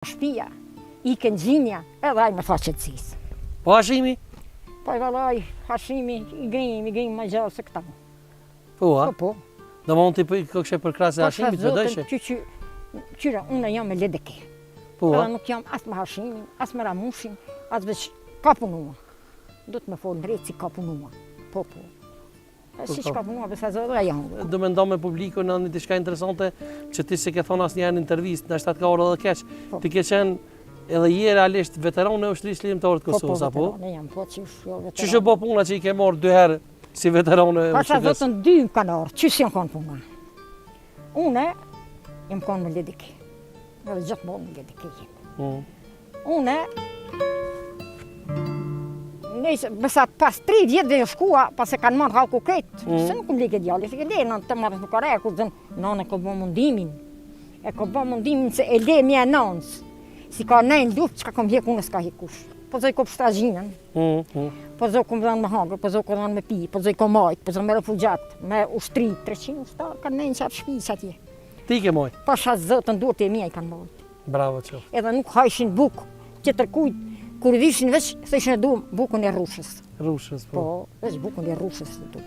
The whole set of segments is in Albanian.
Shtëpia, i këngjinja, edhe ai më tha qetësisë. Po Hashimi? Po vallai, Hashimi i grim më gjallë se këta. Po, a? Po. Do mund ti këshe për krasë Hashimit të dëshë? Qyra, unë jam me ledeke. Po, a? Edhe nuk jam as me Hashimin, as me Ramushin, as veç ka punua. Do të më folë drejt si ka punua. Po. Si që ka punua, besa zë dhe janë. Do me ndo me publiku në një diçka interesante që ti se ke thonë asë njerë në intervist, në 7 ka orë edhe keq. Ti ke qenë edhe je realisht veteran në ushtrisë ligjimtare të Kosovës, apo? Po, veteran, jam, po që jo veteran. Që shë bo puna që i ke marrë 2 herë si veteran në Pasha ushtrisë? zotën 2 më kanë orë, që si janë kanë puna? Une, jam kanë me ledike. Edhe gjithë më me ledike. Une, besa pas 3 vjetëve në shkua, pas e kanë marrë halku këtë, se nuk më leke djalli, se ke le, në të marrës nuk are, ku zënë, nane ko bo mundimin. E ko bo mundimin se e le mje nanës. Si ka nejnë luft, që ka kom hjek, unë s'ka hekush. Po zoj ko pështa gjinën, po zoj kom dhanë me hangër, po zoj ko dhanë me pi, po zoj ko majtë, po zoj me refugjat, me ushtri, 300 ushtar, kanë nejnë qatë shpis atje. Ti ke majtë? Pasha zotën durët e mija i kanë majtë. Bravo që. Edhe nuk hajshin bukë, që tërkujt, kur vishin veç, thëshin e du bukën e rushës. Rushës, po. Po, veç bukën e rushës të du.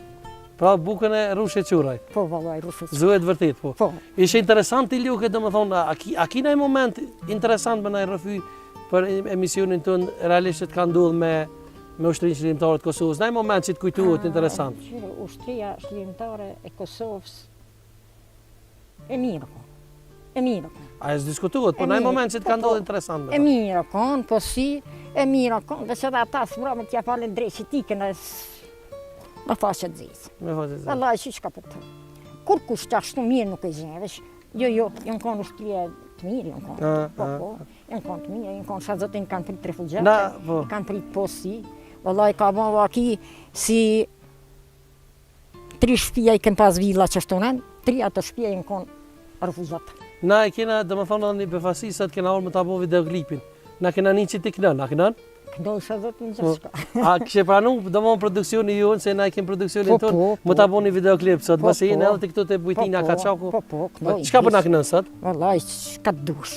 Pra bukën e rushë e quraj. Po, vallaj, rushës. Zuhet vërtet, po. Po. Ishe interesant i luke, do më thonë, a ki nëjë moment interesant me nëjë rëfy për emisionin tënë realisht që të ka ndodhë me ushtrinë shëllimtare të Kosovës? Nëjë moment që të kujtuhet interesant? Ushtria shëllimtare e Kosovës e mirë ko. E mirë ko. A e s'diskutuhet, po nëjë moment që të ka ndodhë interesant me e mirë ko, po si, e mirë ko, dhe që dhe ata së mra me t'ja falen drejt që ti kënë me faqe të zizë. Me faqe të zizë. Allah, që ka për të. Kur kush që ashtu mirë nuk e gjenë, veç, jo, janë kanë ushtria të mirë, janë kanë. Po, janë kanë të mirë, janë kanë shazotin, kanë prit refugjate, kanë prit posti. Allah, ka bënë aki si 3 shtëpia i kënë pas villa që shtonen, 3 ato shtëpia i kanë refugjate. Na e kena, dhe më thonë, një befasi sa të kena orë me ta bo videoklipin. Na kena një që ti kënën, a kënën? Këndoj shazotin gjithë shka. A kështë pranu, do më produksioni ju, se na e kemë produksionin tonë, më ta bo një videoklip sot, basi jenë edhe të këtu të Bujtina Kaçaku. Po, këndoj. Qka për na kënën sot? Vallaj, shka të dush.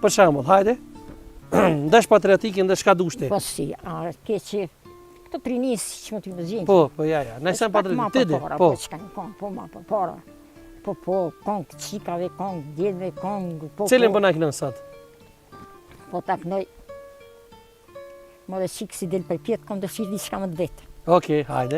Për shembull, hajde. Ndesh patriotikin dhe shka dushti? Po si, a ke që këto trinis që më t'y më zhjenë. Po, ja, ne sem patriotik, ti di, po. Po, ma për para. Po, kongë qikave, kongë djedve, kongë, po. Cilin për na kënën sot? Po, ta kënoj. Më dhe qikë si del për pjetë, kom dëshirë di shka më të vetë. Okej, hajde.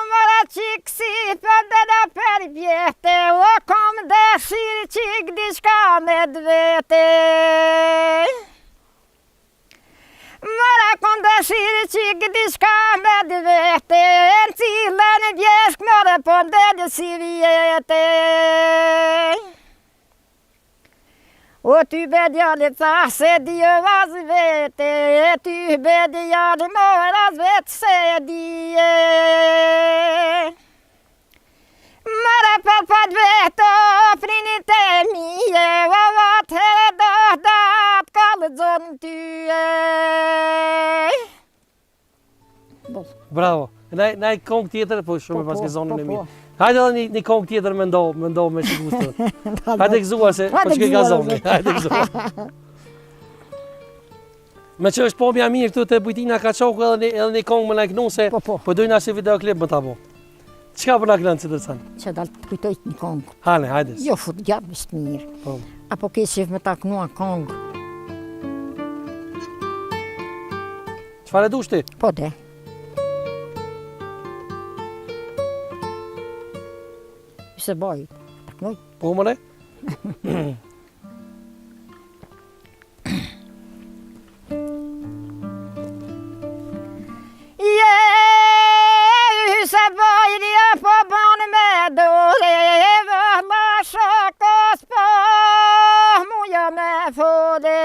Më dhe qikë si për dhe për pjetë, o kom dëshirë qikë di shka më të vetë. Më dhe kom dëshirë qikë di shka më të vetë, në cilën vjeshkë më dhe për dhe si vjetë. O ty be djallit sa se di vaz vete, ty be djallit moras vetë se di e. Mëre për për vetë o frinit e mije, o vatë herë do datë kallë zonë ty e. Bravo. Na i kong tjetër, po shumë e paske zonën e mirë. Hajde edhe një kong tjetër me ndohë me që gustën. Hajde këzua se, po që ke ka zonë. Hajde këzua. Me që është pomja mirë këtu të Bujtina Kaçaku edhe një kong me na i kënu se po dojna si videoklip më ta bo. Qka për na kënë që të rësanë? Që dalë të kujtoj një kongë. Hane, hajde. Jo, fut gjatë bështë mirë. Apo ke që me ta kënua kongë. Qfar e dushti? Po de. Se baj, ta kënoj. Po mëre? Se bajrja po banë me dole, vëlla shokos po muja me fode.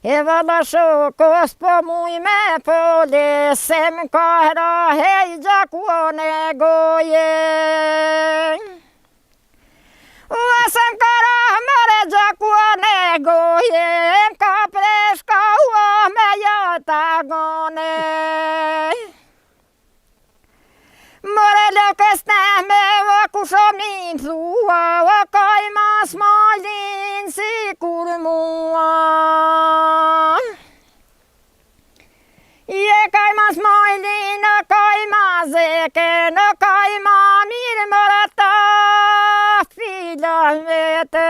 E vëlla shokos po muj me fode, se më kahra hej gjakone goje. Se më kahra mëre gjakone goje, ka preshka ua me jata gone. Mëre lëkës në me vë shumë thua, o kaj mas malin si kur mua. Je kaj mas malin, o kaj ma zeke, o kaj ma mirë më rata fila vetën.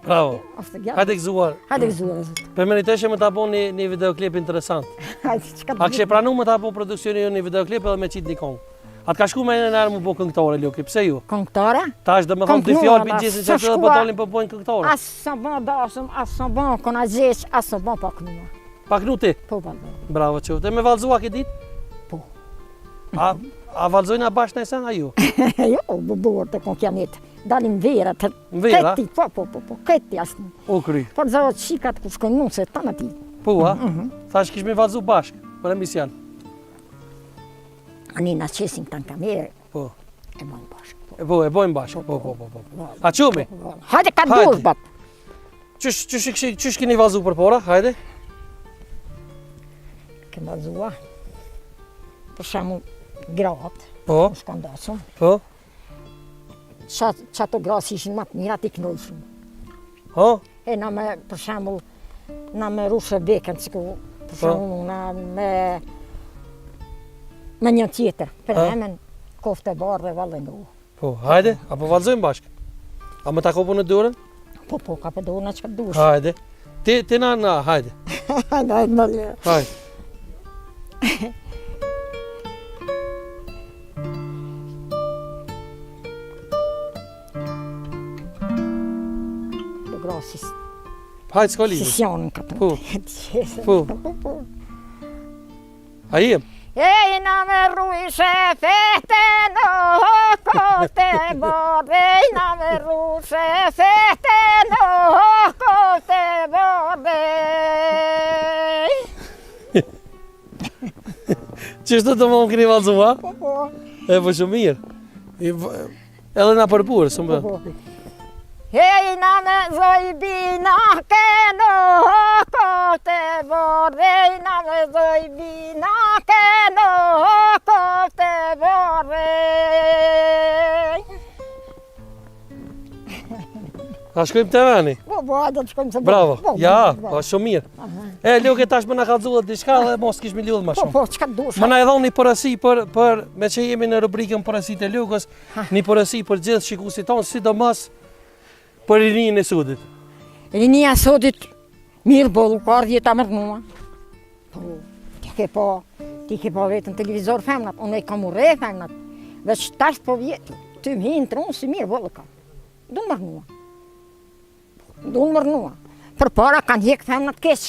Bravo. Hajde gëzuar. Hajde gëzuar. Për meriteshe më ta bo një videoklip interesant. A kështë pranu më ta bo produksioni ju një videoklip edhe me qitë një kongë? A të ka shku me një nërë më bo këngëtore, Luki, pse ju? Këngëtore? Ta është dhe më thonë dy fjallë për gjithë që të dhe përdolin për bojnë këngëtore. Asë së bon dashëm, asë së bon kona gjeq, asë së bon pak nua. Pak nu ti? Po, po. Bravo që. Te me valzua këtë ditë? Po. A valzojnë a bashkë në sen, a ju? Jo, bërë të kon kjanit. Dalim vera, të Vera? këti, po, këti asë. O kry. Por zërë qikat ku shkojnë nu se të në ti. Po, a? Thash kish me valzu bashkë, për emision. Ani në qesin të në kamerë, Po. e bojnë bashkë. E bojnë bashkë, po. A qumi? Hajde ka dush, bap. Qysh keni valzu për pora, hajde? Kemë valzua. Për shemu gratë, Po, në shkandasëm. po. Qato grasë ishin më të mirat i knojshëm. Ha? E na me, për shembull, na me rushe beken, siku, për shembull, na me një tjetër, për hemen kofte barë dhe valë ndohë. Po, hajde, apo valzojmë bashkë? A më tako për në durën? Po, ka për dohë në që ka dush. Hajde. Ti na, hajde. Hajde, në lë. Hajde. Do grasis. Hajde, s'ka lidhë. Sesionin ka të Po. Po. A jem? Ej, na me rujshe fete në kote borde, ej, na me rujshe fete në kote borde. Qështë të më këni valzua? Po. E, po shumë mirë. Edhe na përpurë, së më bërë. Ej, na me zojbina ke në kote borde, ej, na me zojbina ke në kote borde. A shkojmë të veni? Po, hajde të shkojmë se bërë. Bravo. Ja, po shumë mirë. E, Luke tash më na ka dzullë diçka dhe mos kish me lidhë më shumë. Po, çka dush. Më na e dhoni një përësi për me që jemi në rubrikën përësit e Lukës, një përësi për gjithë shikuesit tonë, sidomos për rininë e Sudit. Rinia Sudit mirë bollu, ka ardhje ta mërnua. Po, ti ke po vetë në televizor femnat, unë e kam urre femnat. Veç tash po vjetë, ty më hinë tronë si mirë bollu ka. Du mërnua. Për para kanë hjek femnat keq.